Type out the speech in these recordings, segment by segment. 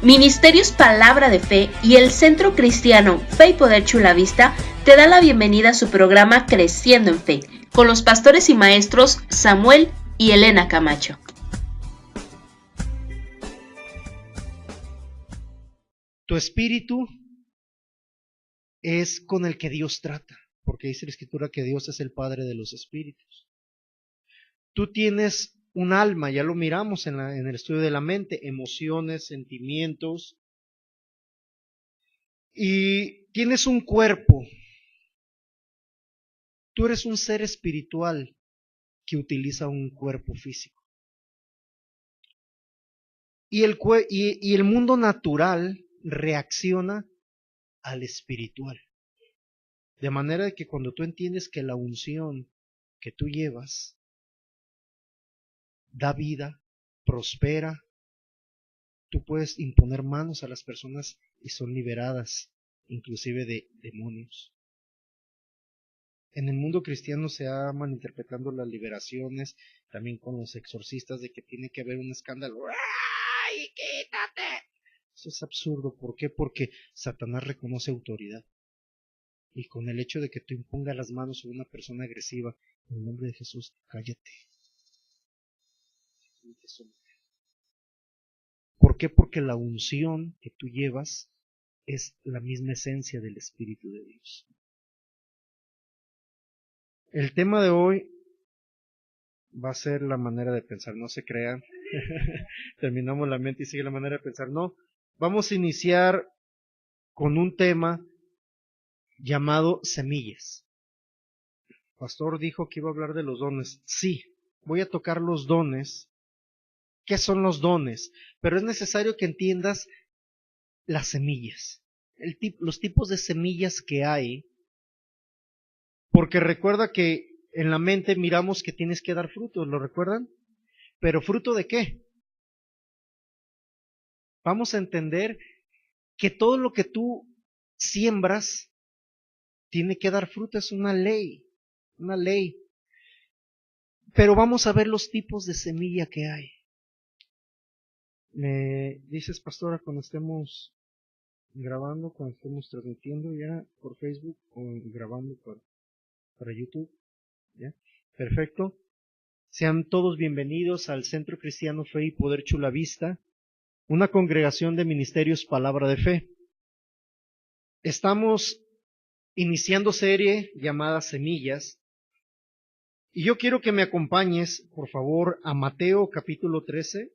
Ministerios Palabra de Fe y el Centro Cristiano Fe y Poder Chula Vista te da la bienvenida a su programa Creciendo en Fe, con los pastores y maestros Samuel y Elena Camacho. Tu espíritu es con el que Dios trata, porque dice la Escritura que Dios es el Padre de los espíritus. Tú tienes un alma, ya lo miramos en el estudio de la mente, emociones, sentimientos, y tienes un cuerpo. Tú eres un ser espiritual que utiliza un cuerpo físico. Y el mundo natural reacciona al espiritual. De manera que cuando tú entiendes que la unción que tú llevas da vida, prospera, tú puedes imponer manos a las personas y son liberadas, inclusive de demonios. En el mundo cristiano se ha malinterpretando las liberaciones, también con los exorcistas, de que tiene que haber un escándalo. ¡Ay, quítate! Eso es absurdo. ¿Por qué? Porque Satanás reconoce autoridad. Y con el hecho de que tú impongas las manos sobre una persona agresiva, en el nombre de Jesús, cállate. ¿Por qué? Porque la unción que tú llevas es la misma esencia del Espíritu de Dios. El tema de hoy va a ser la manera de pensar, no se crean. Terminamos la mente y sigue la manera de pensar. No, vamos a iniciar con un tema llamado semillas. El pastor dijo que iba a hablar de los dones. Sí, voy a tocar los dones. ¿Qué son los dones? Pero es necesario que entiendas las semillas, los tipos de semillas que hay, porque recuerda que en la mente miramos que tienes que dar frutos, ¿lo recuerdan? ¿Pero fruto de qué? Vamos a entender que todo lo que tú siembras tiene que dar fruto, es una ley. Pero vamos a ver los tipos de semilla que hay. Me dices, pastora, cuando estemos grabando, cuando estemos transmitiendo ya por Facebook o grabando para YouTube, ¿ya? Perfecto. Sean todos bienvenidos al Centro Cristiano Fe y Poder Chula Vista, una congregación de ministerios Palabra de Fe. Estamos iniciando serie llamada Semillas, y yo quiero que me acompañes, por favor, a Mateo capítulo 13.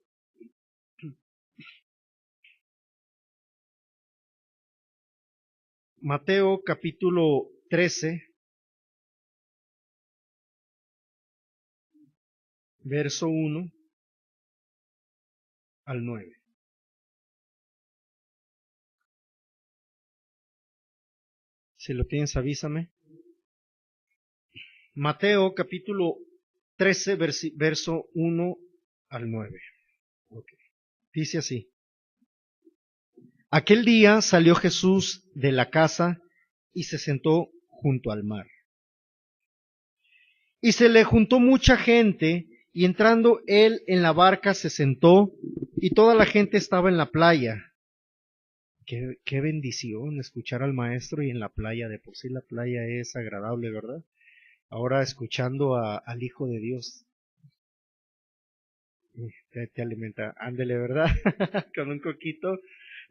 Mateo capítulo 13, verso 1 al 9. Si lo tienes, avísame. Mateo capítulo 13, verso 1 al 9. Okay. Dice así. Aquel día salió Jesús de la casa y se sentó junto al mar. Y se le juntó mucha gente, y entrando él en la barca se sentó, y toda la gente estaba en la playa. Qué bendición escuchar al maestro y en la playa. De por sí la playa es agradable, ¿verdad? Ahora escuchando al Hijo de Dios. Te alimenta, ándele, ¿verdad? Con un coquito.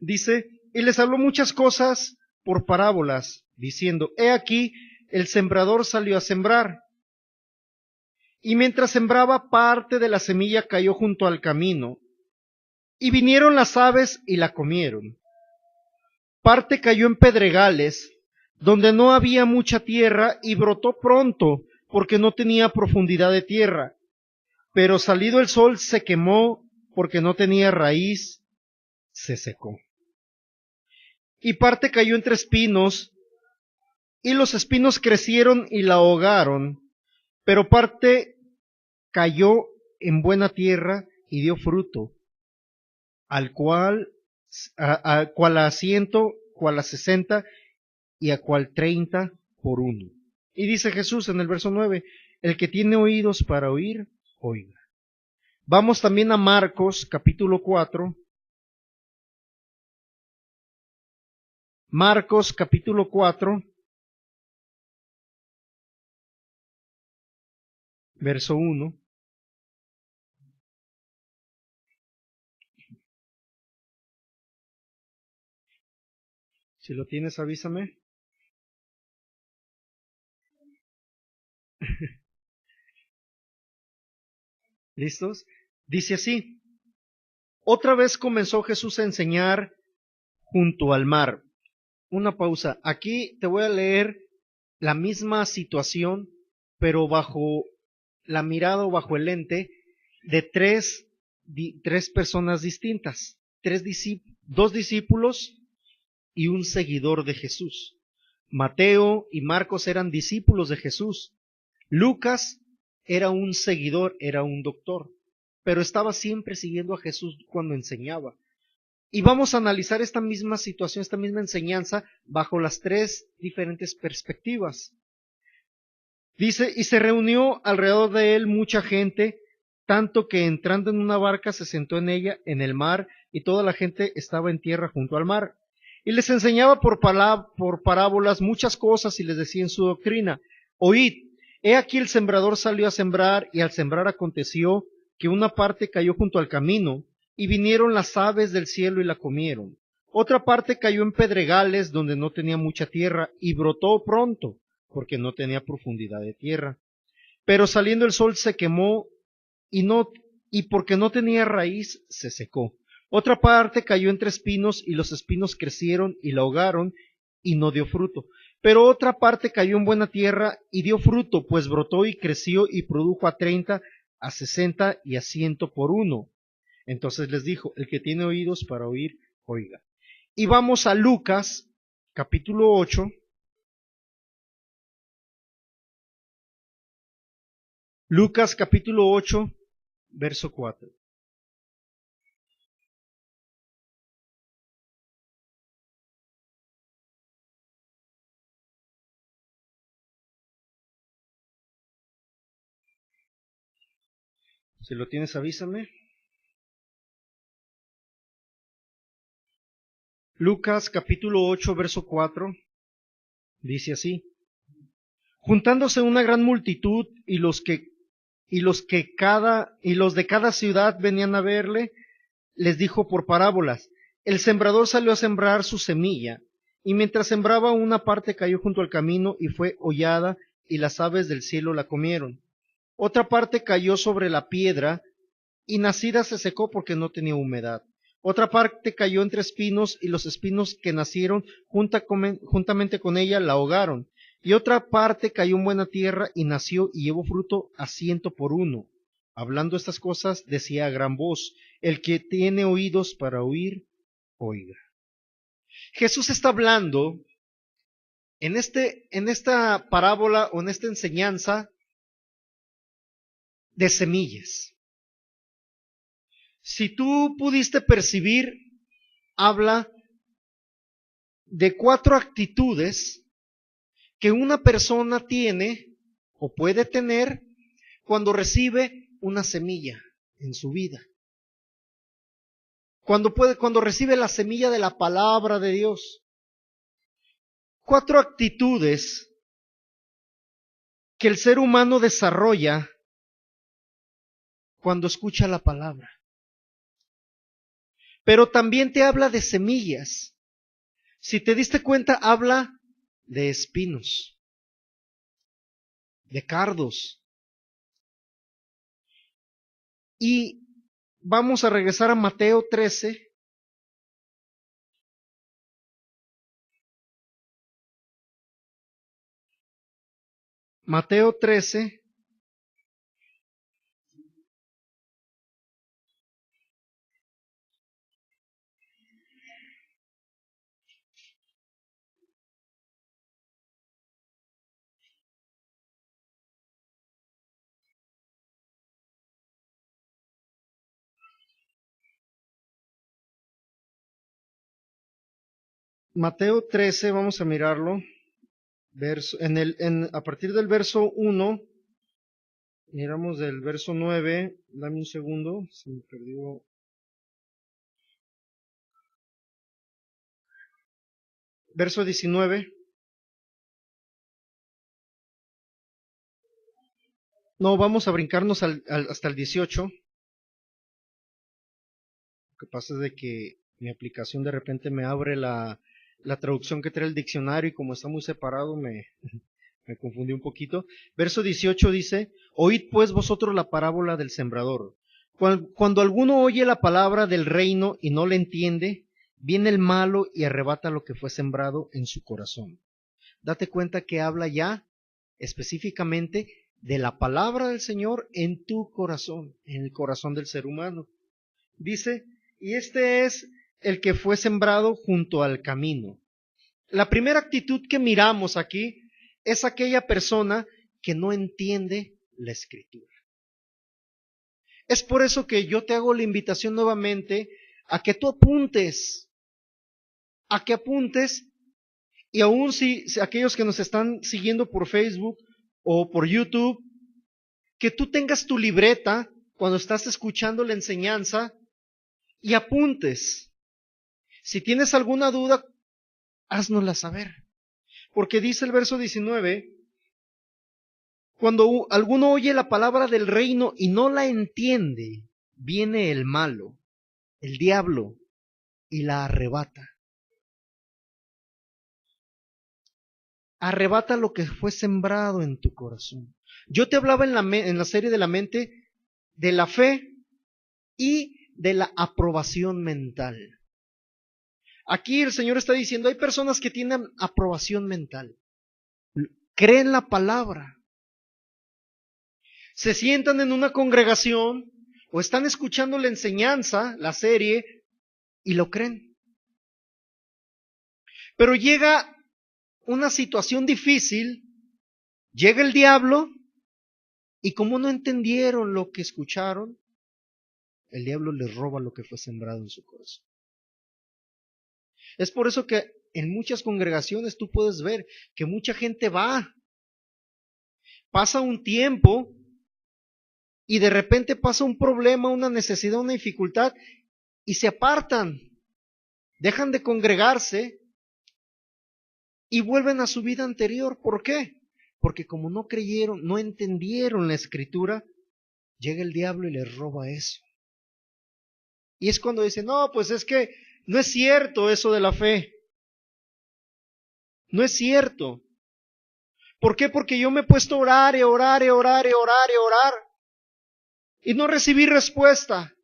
Dice, y les habló muchas cosas por parábolas, diciendo, he aquí, el sembrador salió a sembrar. Y mientras sembraba, parte de la semilla cayó junto al camino, y vinieron las aves y la comieron. Parte cayó en pedregales, donde no había mucha tierra, y brotó pronto, porque no tenía profundidad de tierra. Pero salido el sol se quemó, porque no tenía raíz, se secó. Y parte cayó entre espinos, y los espinos crecieron y la ahogaron. Pero parte cayó en buena tierra y dio fruto, al cual a 100, cual a 60 y a cual 30 por uno. Y dice Jesús en el verso 9, el que tiene oídos para oír, oiga. Vamos también a Marcos capítulo 4, Marcos capítulo 4, verso 1. Si lo tienes, avísame. ¿Listos? Dice así: otra vez comenzó Jesús a enseñar junto al mar. Una pausa. Aquí te voy a leer la misma situación, pero bajo la mirada o bajo el lente de tres personas distintas. Dos discípulos y un seguidor de Jesús. Mateo y Marcos eran discípulos de Jesús. Lucas era un seguidor, era un doctor, pero estaba siempre siguiendo a Jesús cuando enseñaba. Y vamos a analizar esta misma situación, esta misma enseñanza, bajo las tres diferentes perspectivas. Dice, y se reunió alrededor de él mucha gente, tanto que entrando en una barca se sentó en ella, en el mar, y toda la gente estaba en tierra junto al mar. Y les enseñaba por parábolas muchas cosas y les decía en su doctrina: oíd, he aquí el sembrador salió a sembrar, y al sembrar aconteció que una parte cayó junto al camino, y vinieron las aves del cielo y la comieron. Otra parte cayó en pedregales donde no tenía mucha tierra, y brotó pronto, porque no tenía profundidad de tierra. Pero saliendo el sol se quemó, y porque no tenía raíz, se secó. Otra parte cayó entre espinos, y los espinos crecieron y la ahogaron, y no dio fruto. Pero otra parte cayó en buena tierra, y dio fruto, pues brotó y creció, y produjo a 30, a 60 y a 100 por uno. Entonces les dijo: el que tiene oídos para oír, oiga. Y vamos a Lucas, capítulo 8. Lucas, capítulo 8, verso 4. Si lo tienes, avísame. Lucas capítulo 8, verso 4, dice así: juntándose una gran multitud y los de cada ciudad venían a verle, les dijo por parábolas: el sembrador salió a sembrar su semilla, y mientras sembraba, una parte cayó junto al camino y fue hollada, y las aves del cielo la comieron. Otra parte cayó sobre la piedra, y nacida se secó porque no tenía humedad. Otra parte cayó entre espinos, y los espinos que nacieron juntamente con ella la ahogaron. Y otra parte cayó en buena tierra, y nació y llevó fruto a 100 por uno. Hablando estas cosas, decía a gran voz: el que tiene oídos para oír, oiga. Jesús está hablando en esta parábola o en esta enseñanza de semillas. Si tú pudiste percibir, habla de 4 actitudes que una persona tiene o puede tener cuando recibe una semilla en su vida. Cuando recibe la semilla de la palabra de Dios. 4 actitudes que el ser humano desarrolla cuando escucha la palabra. Pero también te habla de semillas. Si te diste cuenta, habla de espinos, de cardos. Y vamos a regresar a Mateo 13. Mateo 13. Mateo 13, vamos a mirarlo. A partir del verso 1, miramos del verso 9, dame un segundo, se me perdió. verso 19. No, vamos a brincarnos hasta el 18. Lo que pasa es de que mi aplicación de repente me abre la traducción que trae el diccionario y como está muy separado me confundí un poquito. Verso 18 dice, oíd pues vosotros la parábola del sembrador. Cuando alguno oye la palabra del reino y no la entiende, viene el malo y arrebata lo que fue sembrado en su corazón. Date cuenta que habla ya específicamente de la palabra del Señor en tu corazón, en el corazón del ser humano. Dice, y este es el que fue sembrado junto al camino. La primera actitud que miramos aquí es aquella persona que no entiende la Escritura. Es por eso que yo te hago la invitación nuevamente a que tú apuntes, y aún si aquellos que nos están siguiendo por Facebook o por YouTube, que tú tengas tu libreta cuando estás escuchando la enseñanza y apuntes. Si tienes alguna duda, háznosla saber. Porque dice el verso 19, cuando alguno oye la palabra del reino y no la entiende, viene el malo, el diablo, y la arrebata. Arrebata lo que fue sembrado en tu corazón. Yo te hablaba en la serie de la mente de la fe y de la aprobación mental. Aquí el Señor está diciendo, hay personas que tienen aprobación mental. Creen la palabra. Se sientan en una congregación o están escuchando la enseñanza, la serie, y lo creen. Pero llega una situación difícil, llega el diablo, y como no entendieron lo que escucharon, el diablo les roba lo que fue sembrado en su corazón. Es por eso que en muchas congregaciones tú puedes ver que mucha gente va, pasa un tiempo y de repente pasa un problema, una necesidad, una dificultad y se apartan, dejan de congregarse y vuelven a su vida anterior. ¿Por qué? Porque como no creyeron, no entendieron la Escritura, llega el diablo y les roba eso. Y es cuando dicen, no, pues es que no es cierto eso de la fe. No es cierto. ¿Por qué? Porque yo me he puesto a orar y orar y orar y orar y orar y no recibí respuesta.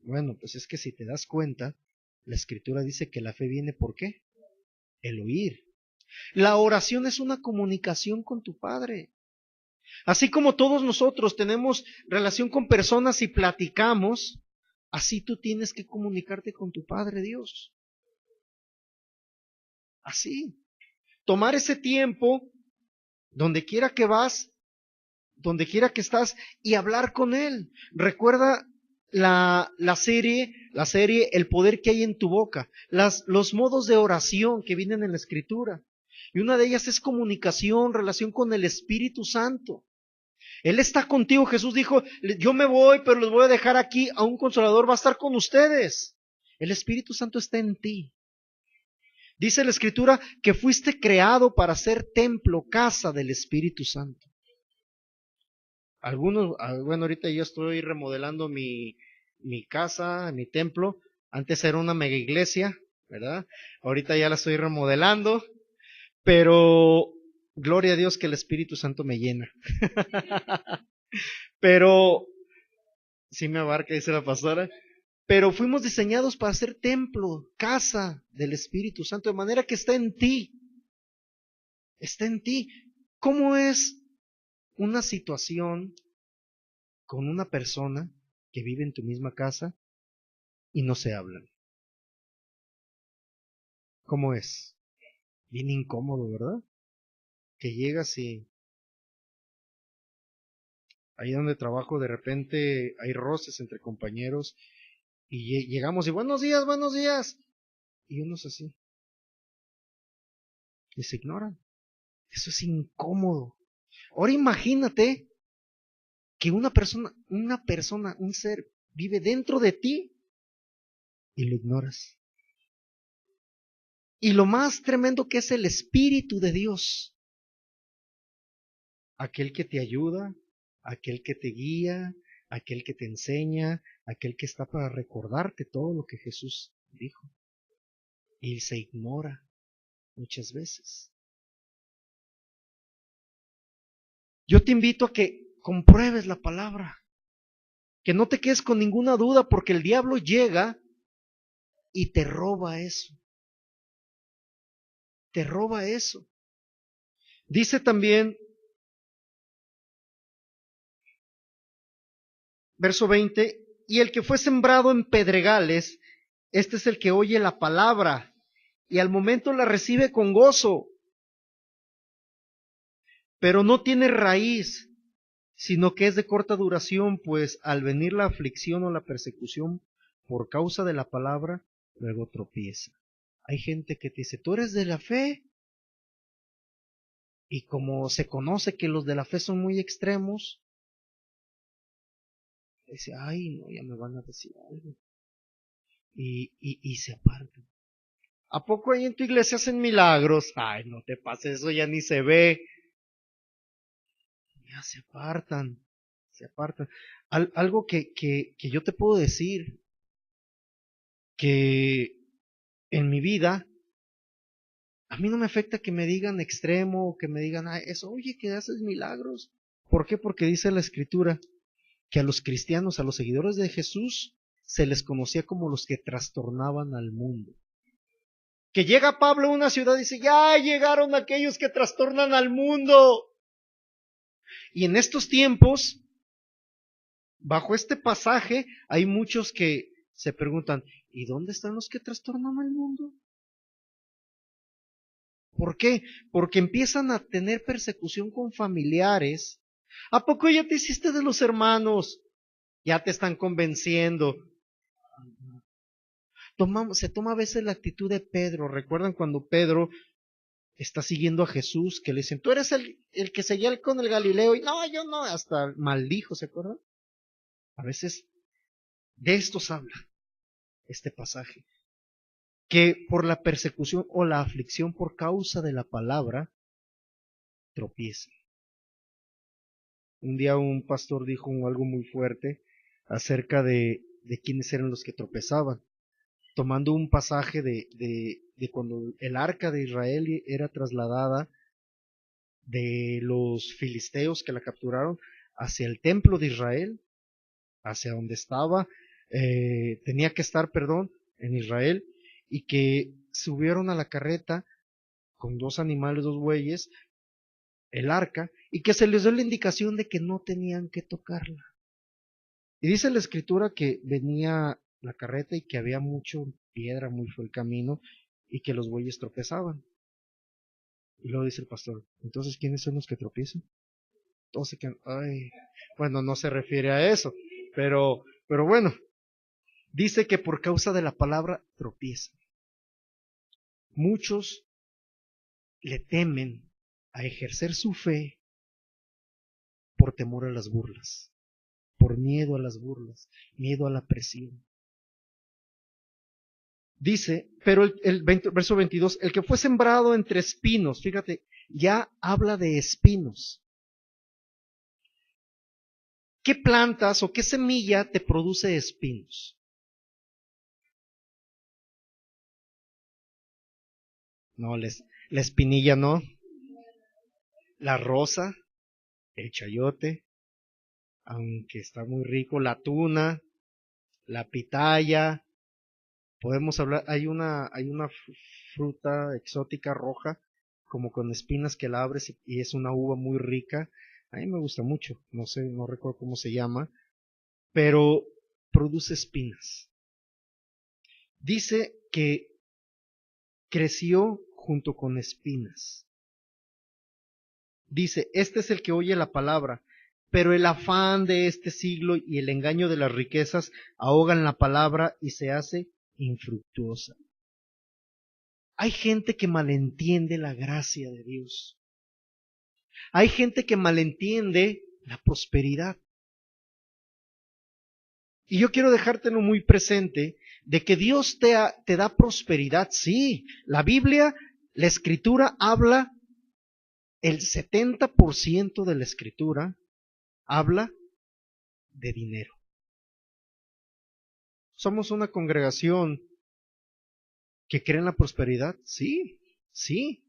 Bueno, pues es que si te das cuenta, la Escritura dice que la fe viene ¿por qué? El oír. La oración es una comunicación con tu Padre. Así como todos nosotros tenemos relación con personas y platicamos, así tú tienes que comunicarte con tu Padre Dios. Así. Tomar ese tiempo, donde quiera que vas, donde quiera que estás, y hablar con Él. Recuerda la serie El poder que hay en tu boca, los modos de oración que vienen en la Escritura. Y una de ellas es comunicación, relación con el Espíritu Santo. Él está contigo. Jesús dijo, yo me voy, pero los voy a dejar aquí, a un consolador, va a estar con ustedes. El Espíritu Santo está en ti. Dice la Escritura que fuiste creado para ser templo, casa del Espíritu Santo. Algunos, bueno, ahorita yo estoy remodelando mi casa, mi templo. Antes era una mega iglesia, ¿verdad? Ahorita ya la estoy remodelando, pero gloria a Dios que el Espíritu Santo me llena. Pero, sí me abarca, dice la pastora, pero fuimos diseñados para ser templo, casa del Espíritu Santo, de manera que está en ti. Está en ti. ¿Cómo es una situación con una persona que vive en tu misma casa y no se hablan? ¿Cómo es? Bien incómodo, ¿verdad? Que llegas y ahí donde trabajo de repente hay roces entre compañeros y llegamos y buenos días, y unos así, y se ignoran. Eso es incómodo. Ahora imagínate que una persona, un ser, vive dentro de ti y lo ignoras. Y lo más tremendo que es el Espíritu de Dios. Aquel que te ayuda, aquel que te guía, aquel que te enseña, aquel que está para recordarte todo lo que Jesús dijo. Y se ignora muchas veces. Yo te invito a que compruebes la palabra, que no te quedes con ninguna duda, porque el diablo llega y te roba eso. Te roba eso. Dice también, verso 20, y el que fue sembrado en pedregales, este es el que oye la palabra y al momento la recibe con gozo, pero no tiene raíz, sino que es de corta duración, pues al venir la aflicción o la persecución por causa de la palabra, luego tropieza. Hay gente que te dice, ¿tú eres de la fe? Y como se conoce que los de la fe son muy extremos, dice, ay, no, ya me van a decir algo. Y se apartan. ¿A poco ahí en tu iglesia hacen milagros? Ay, no te pases, eso ya ni se ve. Ya se apartan, se apartan. Algo que yo te puedo decir, que en mi vida, a mí no me afecta que me digan extremo, que me digan, ay, eso, oye, que haces milagros. ¿Por qué? Porque dice la Escritura que a los cristianos, a los seguidores de Jesús, se les conocía como los que trastornaban al mundo. Que llega Pablo a una ciudad y dice, ya llegaron aquellos que trastornan al mundo. Y en estos tiempos, bajo este pasaje, hay muchos que se preguntan, ¿y dónde están los que trastornan al mundo? ¿Por qué? Porque empiezan a tener persecución con familiares. ¿A poco ya te hiciste de los hermanos? Ya te están convenciendo. Se toma a veces la actitud de Pedro. ¿Recuerdan cuando Pedro está siguiendo a Jesús? Que le dicen, tú eres el que seguía con el Galileo. Y no, yo no, hasta maldijo, ¿se acuerdan? A veces de estos habla este pasaje. Que por la persecución o la aflicción por causa de la palabra, tropiezan. Un día un pastor dijo algo muy fuerte acerca de quiénes eran los que tropezaban, tomando un pasaje de cuando el arca de Israel era trasladada de los filisteos que la capturaron hacia el templo de Israel, hacia donde estaba, tenía que estar, en Israel, y que subieron a la carreta con 2 animales, 2 bueyes, el arca, y que se les dio la indicación de que no tenían que tocarla. Y dice la Escritura que venía la carreta y que había mucho piedra, muy fue el camino, y que los bueyes tropezaban. Y luego dice el pastor, entonces, ¿quiénes son los que tropiezan? Todos se quedan, ay, bueno, no se refiere a eso, pero bueno, dice que por causa de la palabra tropiezan. Muchos le temen a ejercer su fe por temor a las burlas, por miedo a las burlas, miedo a la presión. Dice, pero verso 22, el que fue sembrado entre espinos, fíjate, ya habla de espinos. ¿Qué plantas o qué semilla te produce espinos? No, la espinilla no. La rosa, el chayote, aunque está muy rico, la tuna, la pitaya. Podemos hablar, hay una fruta exótica roja, como con espinas que la abres y es una uva muy rica. A mí me gusta mucho, no sé, no recuerdo cómo se llama, pero produce espinas. Dice que creció junto con espinas. Dice, este es el que oye la palabra, pero el afán de este siglo y el engaño de las riquezas ahogan la palabra y se hace infructuosa. Hay gente que malentiende la gracia de Dios. Hay gente que malentiende la prosperidad. Y yo quiero dejártelo muy presente de que Dios te da prosperidad. Sí, la Biblia, la Escritura habla, el 70% de la Escritura habla de dinero. ¿Somos una congregación que cree en la prosperidad? Sí, sí.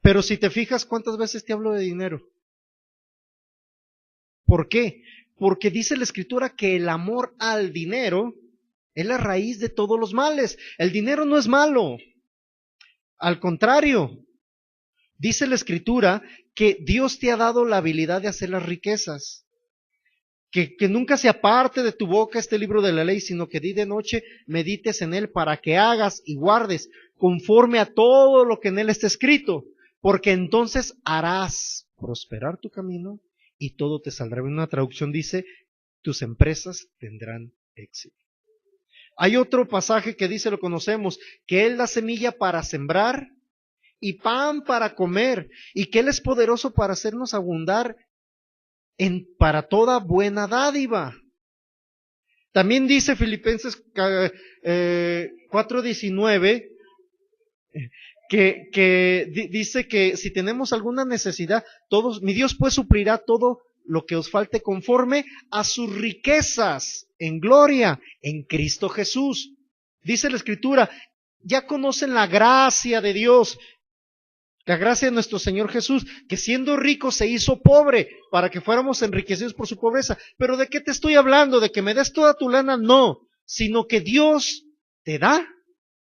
Pero si te fijas, ¿cuántas veces te hablo de dinero? ¿Por qué? Porque dice la Escritura que el amor al dinero es la raíz de todos los males. El dinero no es malo. Al contrario, dice la Escritura que Dios te ha dado la habilidad de hacer las riquezas. Que nunca se aparte de tu boca este libro de la ley, sino que día y de noche medites en él para que hagas y guardes conforme a todo lo que en él está escrito, porque entonces harás prosperar tu camino y todo te saldrá bien. Una traducción dice, tus empresas tendrán éxito. Hay otro pasaje que dice, lo conocemos, que él da semilla para sembrar y pan para comer, y que él es poderoso para hacernos abundar para toda buena dádiva. También dice Filipenses 4:19 que dice que si tenemos alguna necesidad, mi Dios pues suplirá todo lo que os falte conforme a sus riquezas en gloria en Cristo Jesús. Dice la Escritura, ya conocen la gracia de Dios, la gracia de nuestro Señor Jesús, que siendo rico se hizo pobre para que fuéramos enriquecidos por su pobreza. Pero ¿de qué te estoy hablando? ¿De que me des toda tu lana? No, sino que Dios te da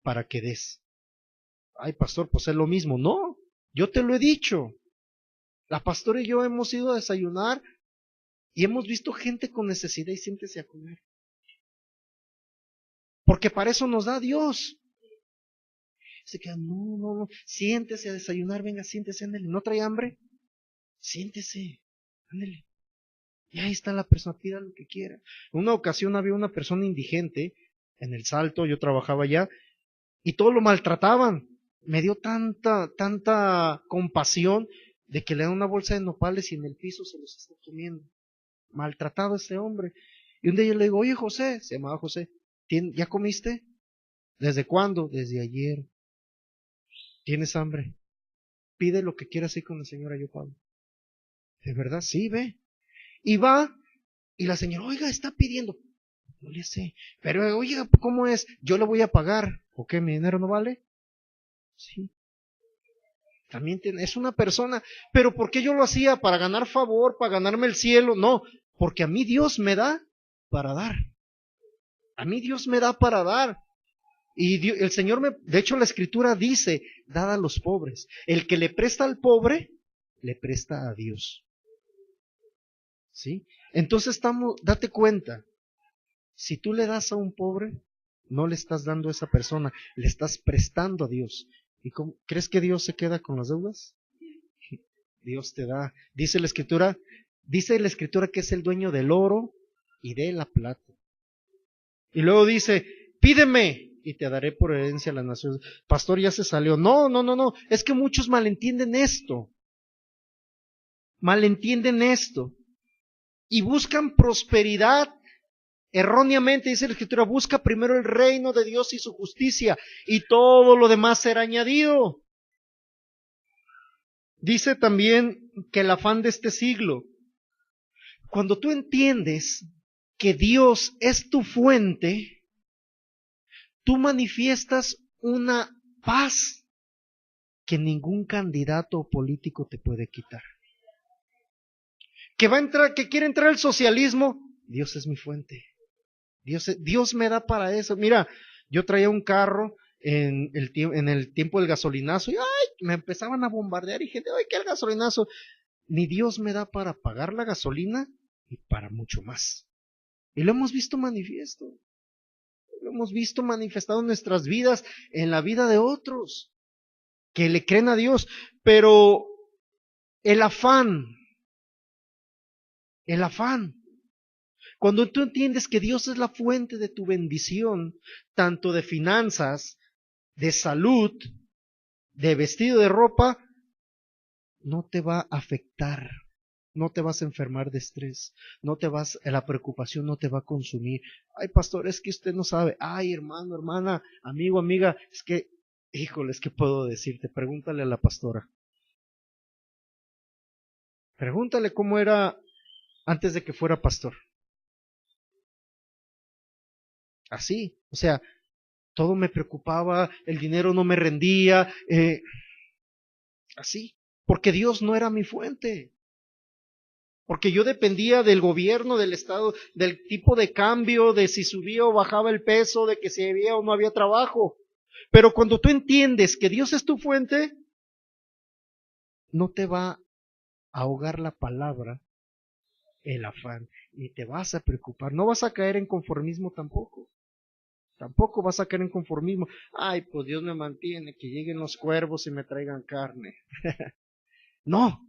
para que des. Ay, pastor, pues es lo mismo. No, yo te lo he dicho. La pastora y yo hemos ido a desayunar y hemos visto gente con necesidad y siéntese a comer. Porque para eso nos da Dios. Se queda, no, siéntese a desayunar, venga, siéntese, ándale, ¿no trae hambre? Siéntese, ándale. Y ahí está la persona, pida lo que quiera. En una ocasión había una persona indigente en El Salto, yo trabajaba allá, y todos lo maltrataban. Me dio tanta compasión de que le dan una bolsa de nopales y en el piso se los está comiendo. Maltratado ese hombre. Y un día yo le digo, oye José, se llamaba José, ¿ya comiste? ¿Desde cuándo? Desde ayer. ¿Tienes hambre? Pide lo que quieras ir con la señora, yo pago. ¿De verdad? Sí, ve. Y va, y la señora, oiga, está pidiendo. No le sé. Pero, oiga, ¿cómo es? Yo le voy a pagar. ¿O qué? ¿Mi dinero no vale? Sí. También es una persona. Pero ¿por qué yo lo hacía? ¿Para ganar favor? ¿Para ganarme el cielo? No, porque a mí Dios me da para dar. A mí Dios me da para dar. Y Dios, el Señor de hecho la Escritura dice, dad a los pobres. El que le presta al pobre, le presta a Dios. ¿Sí? Entonces date cuenta, si tú le das a un pobre, no le estás dando a esa persona, le estás prestando a Dios. ¿Y crees que Dios se queda con las deudas? Dios te da. Dice la Escritura que es el dueño del oro y de la plata. Y luego dice, pídeme y te daré por herencia a las naciones. Pastor, ya se salió. No, es que muchos malentienden esto. Malentienden esto. Y buscan prosperidad erróneamente, dice la Escritura, busca primero el reino de Dios y su justicia, y todo lo demás será añadido. Dice también que el afán de este siglo, cuando tú entiendes que Dios es tu fuente, tú manifiestas una paz que ningún candidato político te puede quitar. Que quiere entrar el socialismo, Dios es mi fuente. Dios me da para eso. Mira, yo traía un carro en el tiempo del gasolinazo y me empezaban a bombardear y gente, ay, ¿qué el gasolinazo? Ni Dios me da para pagar la gasolina y para mucho más. Y lo hemos visto manifiesto. Lo hemos visto manifestado en nuestras vidas, en la vida de otros que le creen a Dios. Pero el afán, cuando tú entiendes que Dios es la fuente de tu bendición, tanto de finanzas, de salud, de vestido, de ropa, no te va a afectar No te vas a enfermar de estrés, la preocupación no te va a consumir. Ay, pastor, es que usted no sabe. Ay, hermano, hermana, amigo, amiga, es que, híjoles, ¿qué puedo decirte? Pregúntale a la pastora. Pregúntale cómo era antes de que fuera pastor. Así, o sea, todo me preocupaba, el dinero no me rendía, así, porque Dios no era mi fuente. Porque yo dependía del gobierno, del Estado, del tipo de cambio, de si subía o bajaba el peso, de que si había o no había trabajo. Pero cuando tú entiendes que Dios es tu fuente, no te va a ahogar la palabra, el afán, ni te vas a preocupar. No vas a caer en conformismo tampoco. Tampoco vas a caer en conformismo. Ay, pues Dios me mantiene, que lleguen los cuervos y me traigan carne. No,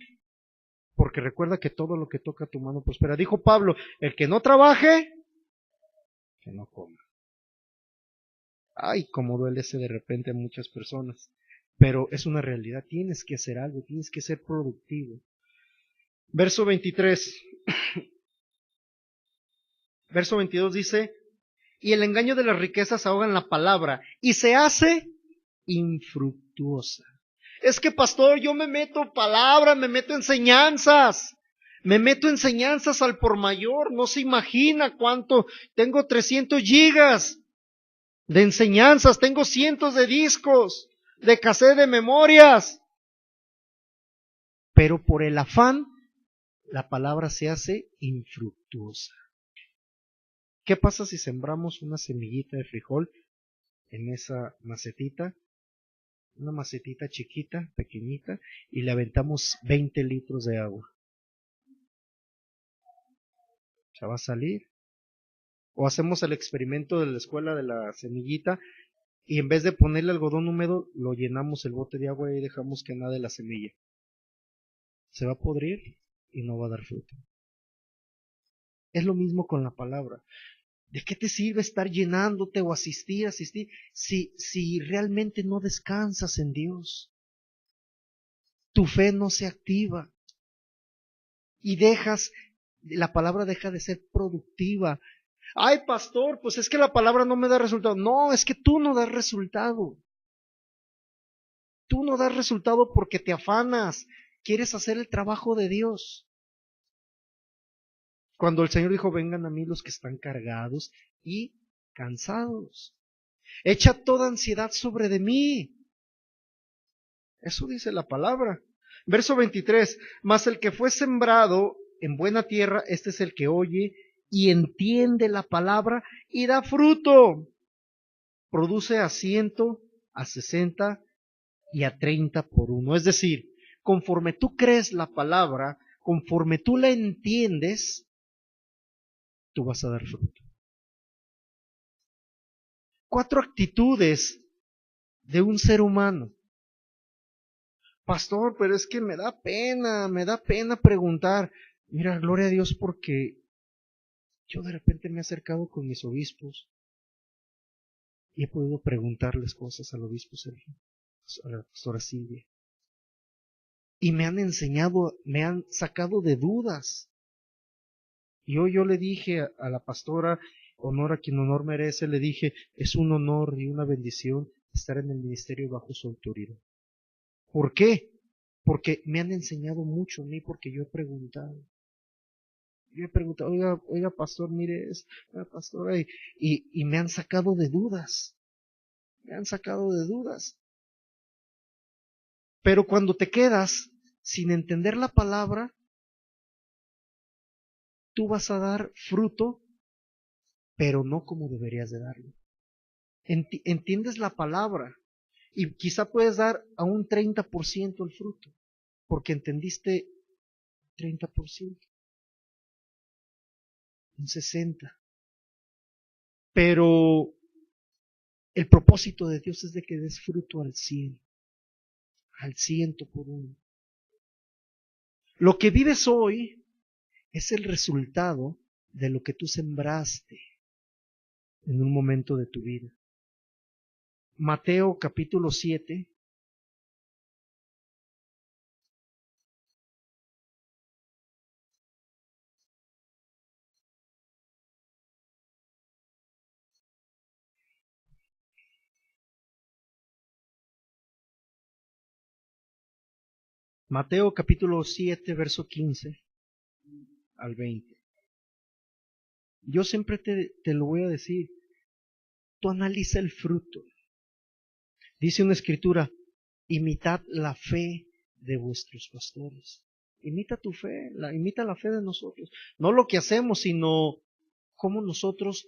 porque recuerda que todo lo que toca tu mano prospera. Dijo Pablo, el que no trabaje, que no coma. Ay, cómo duele ese de repente a muchas personas. Pero es una realidad, tienes que hacer algo, tienes que ser productivo. Verso 23. Verso 22 dice, y el engaño de las riquezas ahoga en la palabra y se hace infructuosa. Es que, pastor, yo me meto palabra, me meto enseñanzas al por mayor, no se imagina cuánto, tengo 300 gigas de enseñanzas, tengo cientos de discos, de cassette de memorias, pero por el afán, la palabra se hace infructuosa. ¿Qué pasa si sembramos una semillita de frijol en esa macetita? Una macetita chiquita, pequeñita, y le aventamos 20 litros de agua. ¿Se va a salir? O hacemos el experimento de la escuela de la semillita y en vez de ponerle algodón húmedo, lo llenamos el bote de agua y dejamos que nade la semilla. Se va a podrir y no va a dar fruto. Es lo mismo con la palabra. ¿De qué te sirve estar llenándote o asistir, si realmente no descansas en Dios? Tu fe no se activa y la palabra deja de ser productiva. Ay, pastor, pues es que la palabra no me da resultado. No, es que tú no das resultado. Tú no das resultado porque te afanas, quieres hacer el trabajo de Dios. Cuando el Señor dijo, vengan a mí los que están cargados y cansados. Echa toda ansiedad sobre de mí. Eso dice la palabra. Verso 23, mas el que fue sembrado en buena tierra, este es el que oye y entiende la palabra y da fruto. Produce a 100, a 60 y a 30 por uno. Es decir, conforme tú crees la palabra, conforme tú la entiendes, tú vas a dar fruto. 4 actitudes de un ser humano. Pastor, pero es que me da pena preguntar. Mira, gloria a Dios porque yo de repente me he acercado con mis obispos y he podido preguntarles cosas al obispo Sergio, a la pastora Silvia. Y me han enseñado, me han sacado de dudas. Y hoy yo le dije a la pastora, honor a quien honor merece, le dije, es un honor y una bendición estar en el ministerio bajo su autoridad. ¿Por qué? Porque me han enseñado mucho a mí, porque yo he preguntado. Oiga, pastor, mire, pastora, y me han sacado de dudas. Me han sacado de dudas. Pero cuando te quedas sin entender la palabra, tú vas a dar fruto, pero no como deberías de darlo. Entiendes la palabra y quizá puedes dar a un 30% el fruto, porque entendiste 30%, un 60%. Pero el propósito de Dios es de que des fruto al 100, al 100 por uno. Lo que vives hoy es el resultado de lo que tú sembraste en un momento de tu vida. Mateo capítulo 7, Mateo capítulo 7, verso 15 al 20. Yo siempre te lo voy a decir, tú analiza el fruto. Dice una escritura, imitad la fe de vuestros pastores. Imita tu fe, imita la fe de nosotros. No lo que hacemos, sino cómo nosotros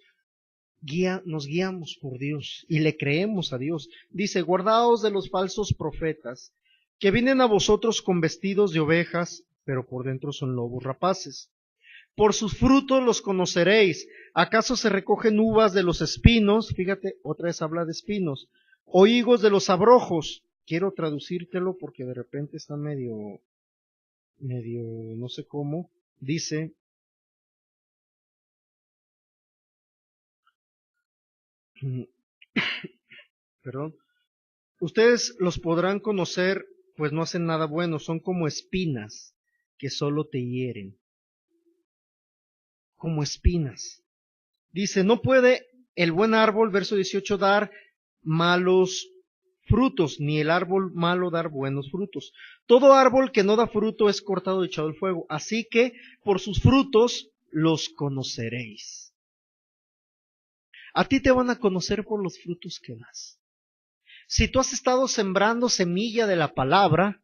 nos guiamos por Dios y le creemos a Dios. Dice, guardaos de los falsos profetas, que vienen a vosotros con vestidos de ovejas, pero por dentro son lobos rapaces. Por sus frutos los conoceréis. ¿Acaso se recogen uvas de los espinos? Fíjate, otra vez habla de espinos. O higos de los abrojos. Quiero traducírtelo porque de repente está medio, no sé cómo. Dice, perdón, ustedes los podrán conocer, pues no hacen nada bueno, son como espinas que solo te hieren. Como espinas. Dice, no puede el buen árbol, verso 18, dar malos frutos, ni el árbol malo dar buenos frutos. Todo árbol que no da fruto es cortado y echado al fuego. Así que por sus frutos los conoceréis. A ti te van a conocer por los frutos que das. Si tú has estado sembrando semilla de la palabra,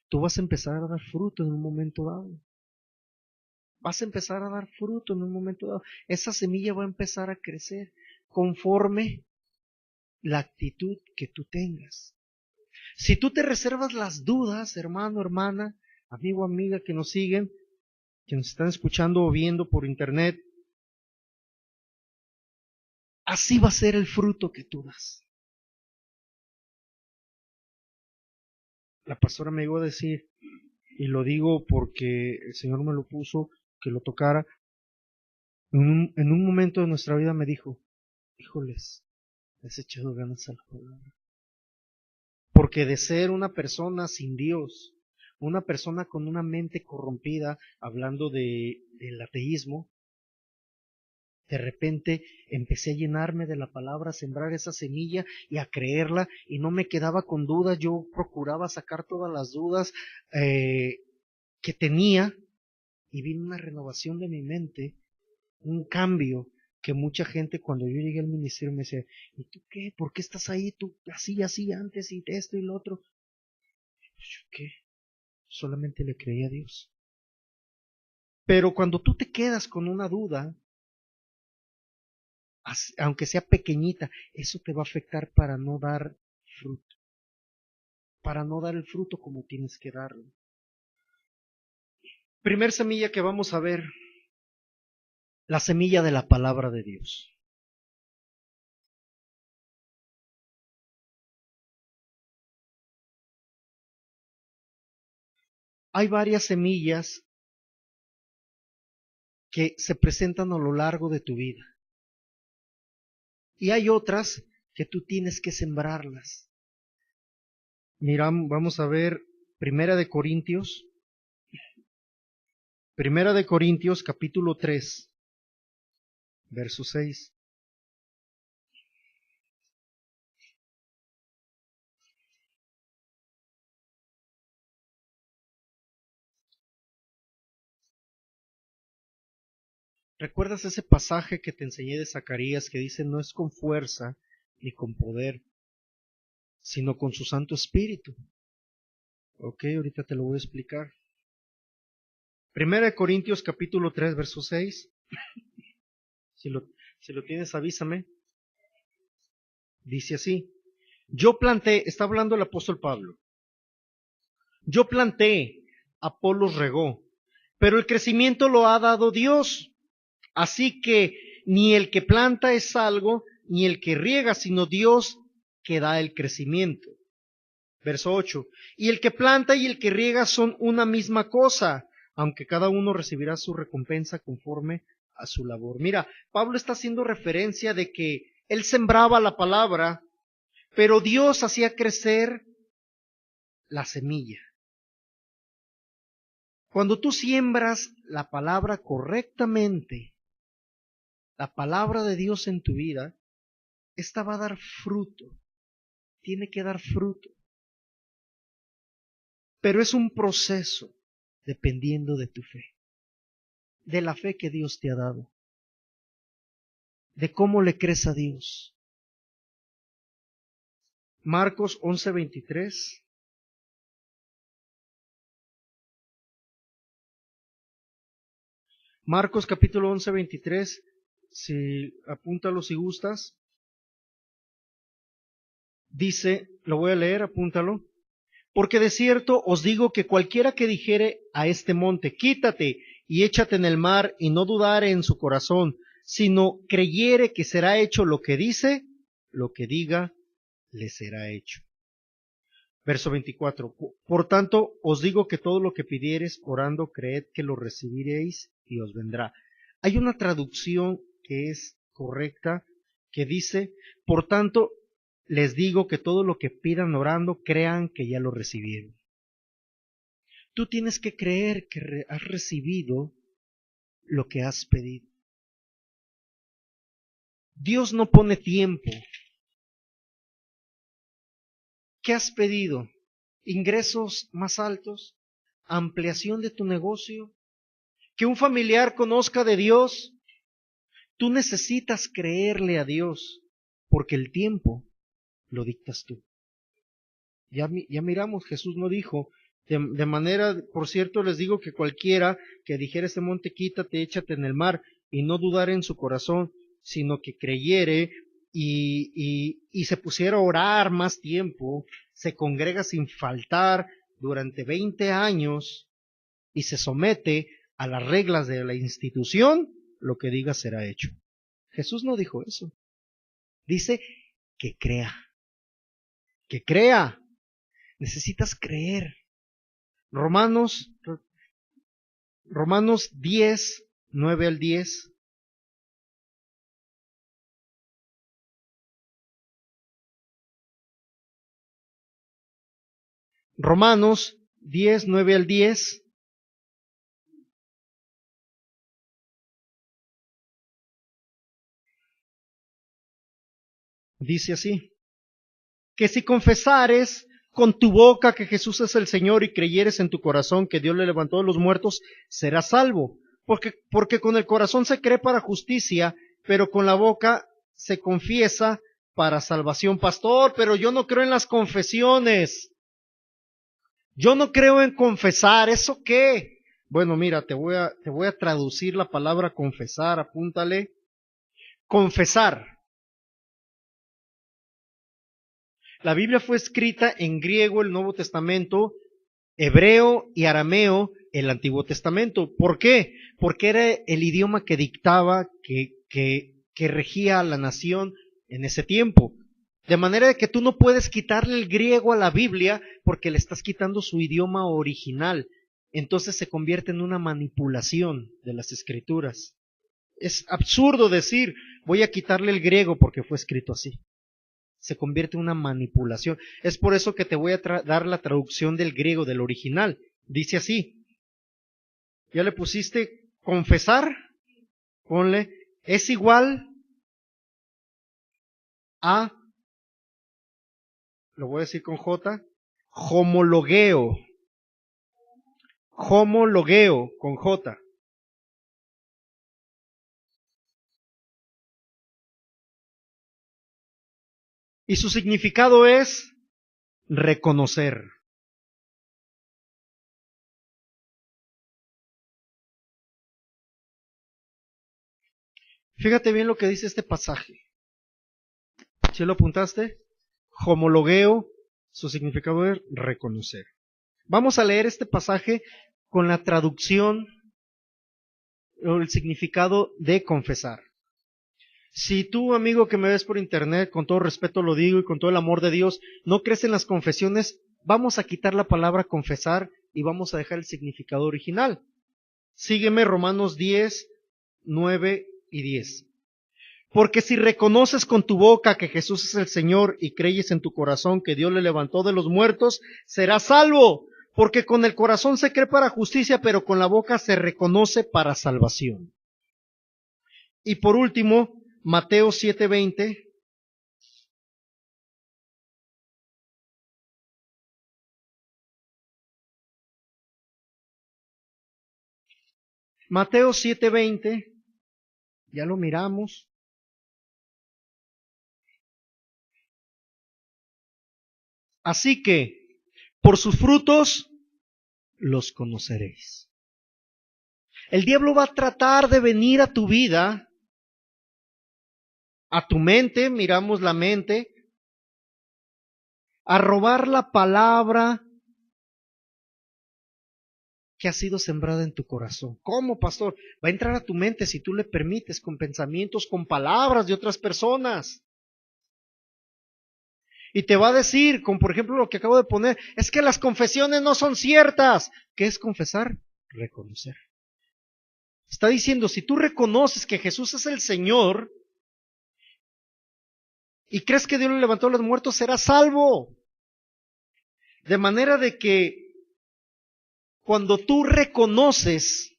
tú vas a empezar a dar fruto en un momento dado. Vas a empezar a dar fruto en un momento dado. Esa semilla va a empezar a crecer conforme la actitud que tú tengas. Si tú te reservas las dudas, hermano, hermana, amigo, amiga que nos siguen, que nos están escuchando o viendo por internet, así va a ser el fruto que tú das. La pastora me iba a decir, y lo digo porque el Señor me lo puso, que lo tocara, en un momento de nuestra vida me dijo, híjoles, has echado ganas a la palabra. Porque de ser una persona sin Dios, una persona con una mente corrompida, hablando del ateísmo, de repente empecé a llenarme de la palabra, a sembrar esa semilla y a creerla, y no me quedaba con dudas. Yo procuraba sacar todas las dudas que tenía, y vino una renovación de mi mente, un cambio que mucha gente cuando yo llegué al ministerio me decía, ¿y tú qué? ¿Por qué estás ahí? Tú así antes y esto y lo otro. Pues yo qué, solamente le creí a Dios. Pero cuando tú te quedas con una duda, aunque sea pequeñita, eso te va a afectar para no dar fruto, para no dar el fruto como tienes que darlo. Primer semilla que vamos a ver, la semilla de la palabra de Dios. Hay varias semillas que se presentan a lo largo de tu vida. Y hay otras que tú tienes que sembrarlas. Mira, vamos a ver Primera de Corintios capítulo 3, verso 6. ¿Recuerdas ese pasaje que te enseñé de Zacarías que dice, no es con fuerza ni con poder, sino con su Santo Espíritu? Ok, ahorita te lo voy a explicar. Primera de Corintios capítulo 3, verso 6. Si lo tienes, avísame. Dice así, yo planté, está hablando el apóstol Pablo, yo planté, Apolos regó, pero el crecimiento lo ha dado Dios. Así que ni el que planta es algo, ni el que riega, sino Dios que da el crecimiento. Verso 8. Y el que planta y el que riega son una misma cosa, aunque cada uno recibirá su recompensa conforme a su labor. Mira, Pablo está haciendo referencia de que él sembraba la palabra, pero Dios hacía crecer la semilla. Cuando tú siembras la palabra correctamente, la palabra de Dios en tu vida, esta va a dar fruto, tiene que dar fruto. Pero es un proceso dependiendo de tu fe, de la fe que Dios te ha dado, de cómo le crees a Dios. Marcos 11:23. Marcos capítulo 11:23, si apúntalo si gustas. Dice, lo voy a leer, apúntalo. Porque de cierto os digo que cualquiera que dijere a este monte, quítate y échate en el mar, y no dudare en su corazón, sino creyere que será hecho lo que dice, lo que diga, le será hecho. Verso 24. Por tanto, os digo que todo lo que pidiereis orando, creed que lo recibiréis y os vendrá. Hay una traducción que es correcta, que dice, por tanto, les digo que todo lo que pidan orando, crean que ya lo recibieron. Tú tienes que creer que has recibido lo que has pedido. Dios no pone tiempo. ¿Qué has pedido? ¿Ingresos más altos? ¿Ampliación de tu negocio? ¿Que un familiar conozca de Dios? Tú necesitas creerle a Dios, porque el tiempo lo dictas tú. Ya miramos, Jesús no dijo, de manera, por cierto, les digo que cualquiera que dijera este monte, quítate, échate en el mar, y no dudara en su corazón, sino que creyere y se pusiera a orar más tiempo, se congrega sin faltar durante 20 años y se somete a las reglas de la institución, lo que diga será hecho. Jesús no dijo eso. Dice que crea. Que crea. Necesitas creer. Romanos 10, 9 al 10. Romanos 10, 9 al 10. Dice así, que si confesares con tu boca que Jesús es el Señor y creyeres en tu corazón que Dios le levantó de los muertos, serás salvo. Porque con el corazón se cree para justicia, pero con la boca se confiesa para salvación. Pastor, pero yo no creo en las confesiones. Yo no creo en confesar. ¿Eso qué? Bueno, mira, te voy a traducir la palabra confesar, apúntale. Confesar. La Biblia fue escrita en griego, el Nuevo Testamento, hebreo y arameo, el Antiguo Testamento. ¿Por qué? Porque era el idioma que dictaba, que regía a la nación en ese tiempo. De manera que tú no puedes quitarle el griego a la Biblia porque le estás quitando su idioma original. Entonces se convierte en una manipulación de las escrituras. Es absurdo decir, voy a quitarle el griego porque fue escrito así. Se convierte en una manipulación. Es por eso que te voy a dar la traducción del griego, del original. Dice así. ¿Ya le pusiste confesar? Ponle, es igual a, lo voy a decir con J, homologueo. Homologueo con J. Y su significado es reconocer. Fíjate bien lo que dice este pasaje. ¿Sí lo apuntaste? Homologueo, su significado es reconocer. Vamos a leer este pasaje con la traducción o el significado de confesar. Si tú, amigo que me ves por internet, con todo respeto lo digo y con todo el amor de Dios, no crees en las confesiones, vamos a quitar la palabra confesar y vamos a dejar el significado original. Sígueme Romanos 10, 9 y 10. Porque si reconoces con tu boca que Jesús es el Señor y creyes en tu corazón que Dios le levantó de los muertos, serás salvo. Porque con el corazón se cree para justicia, pero con la boca se reconoce para salvación. Y por último, Mateo 7:20. Mateo 7:20, ya lo miramos. Así que, por sus frutos los conoceréis. El diablo va a tratar de venir a tu vida, a tu mente, miramos la mente, a robar la palabra que ha sido sembrada en tu corazón. ¿Cómo, pastor? Va a entrar a tu mente si tú le permites, con pensamientos, con palabras de otras personas. Y te va a decir, como por ejemplo lo que acabo de poner, es que las confesiones no son ciertas. ¿Qué es confesar? Reconocer. Está diciendo, si tú reconoces que Jesús es el Señor y crees que Dios lo levantó de los muertos, serás salvo. De manera de que cuando tú reconoces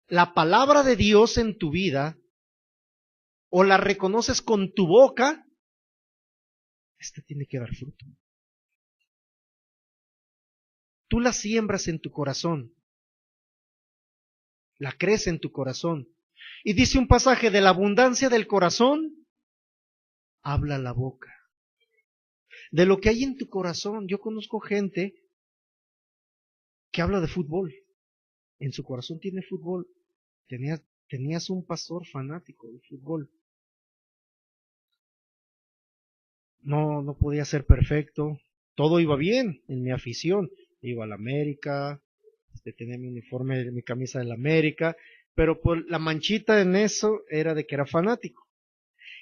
la palabra de Dios en tu vida, o la reconoces con tu boca, esta tiene que dar fruto. Tú la siembras en tu corazón, la crees en tu corazón. Y dice un pasaje, de la abundancia del corazón, habla la boca. De lo que hay en tu corazón, yo conozco gente que habla de fútbol. En su corazón tiene fútbol. Tenías un pastor fanático del fútbol. No podía ser perfecto. Todo iba bien en mi afición. Iba a la América, tenía mi uniforme, mi camisa de la América, pero por la manchita en eso era de que era fanático.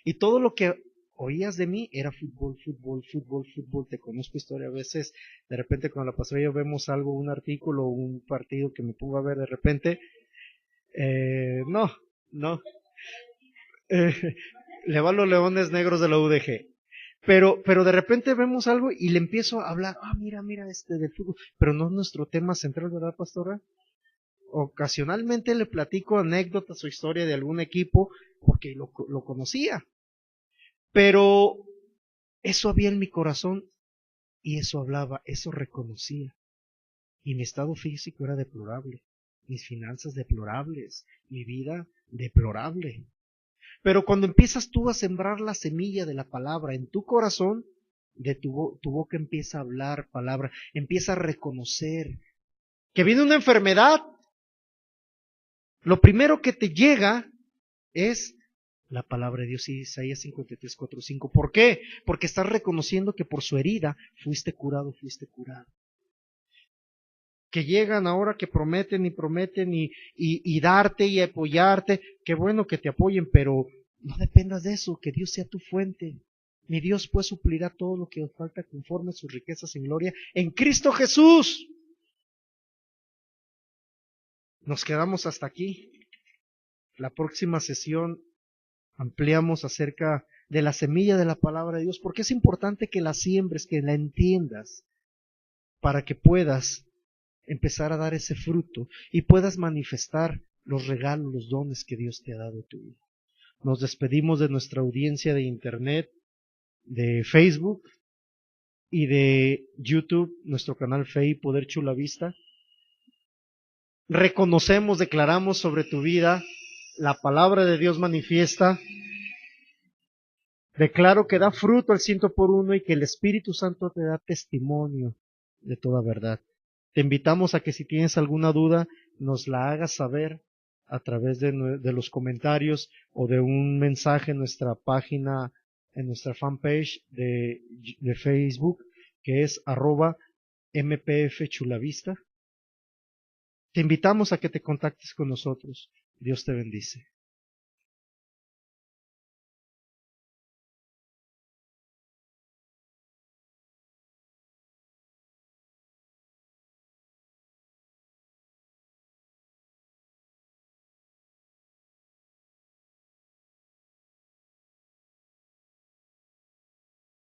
Y todo lo que oías de mí era fútbol, fútbol, fútbol, fútbol. Te conozco historia a veces, de repente cuando la pastora y yo vemos algo, un artículo, un partido que me pongo a ver de repente, no, le va a los Leones Negros de la UDG. Pero de repente vemos algo y le empiezo a hablar, mira, del fútbol, pero no es nuestro tema central, ¿verdad, pastora? Ocasionalmente le platico anécdotas o historia de algún equipo porque lo conocía. Pero eso había en mi corazón y eso hablaba, eso reconocía. Y mi estado físico era deplorable, mis finanzas deplorables, mi vida deplorable. Pero cuando empiezas tú a sembrar la semilla de la palabra en tu corazón, de tu boca empieza a hablar palabra, empieza a reconocer que viene una enfermedad. Lo primero que te llega es la palabra de Dios, Isaías 53:4-5. ¿Por qué? Porque estás reconociendo que por su herida fuiste curado, fuiste curado. Que llegan ahora que prometen y darte y apoyarte. Qué bueno que te apoyen, pero no dependas de eso, que Dios sea tu fuente. Mi Dios pues suplirá todo lo que os falta conforme a sus riquezas en gloria en Cristo Jesús. Nos quedamos hasta aquí. La próxima sesión ampliamos acerca de la semilla de la palabra de Dios, porque es importante que la siembres, que la entiendas, para que puedas empezar a dar ese fruto y puedas manifestar los regalos, los dones que Dios te ha dado a tu vida. Nos despedimos de nuestra audiencia de internet, de Facebook y de YouTube, nuestro canal Fe y Poder Chula Vista. Reconocemos, declaramos sobre tu vida, la palabra de Dios manifiesta. Declaro que da fruto al 100 por 1 y que el Espíritu Santo te da testimonio de toda verdad. Te invitamos a que si tienes alguna duda, nos la hagas saber a través de los comentarios o de un mensaje en nuestra página, en nuestra fanpage de Facebook, que es @mpfchulavista. Te invitamos a que te contactes con nosotros. Dios te bendice.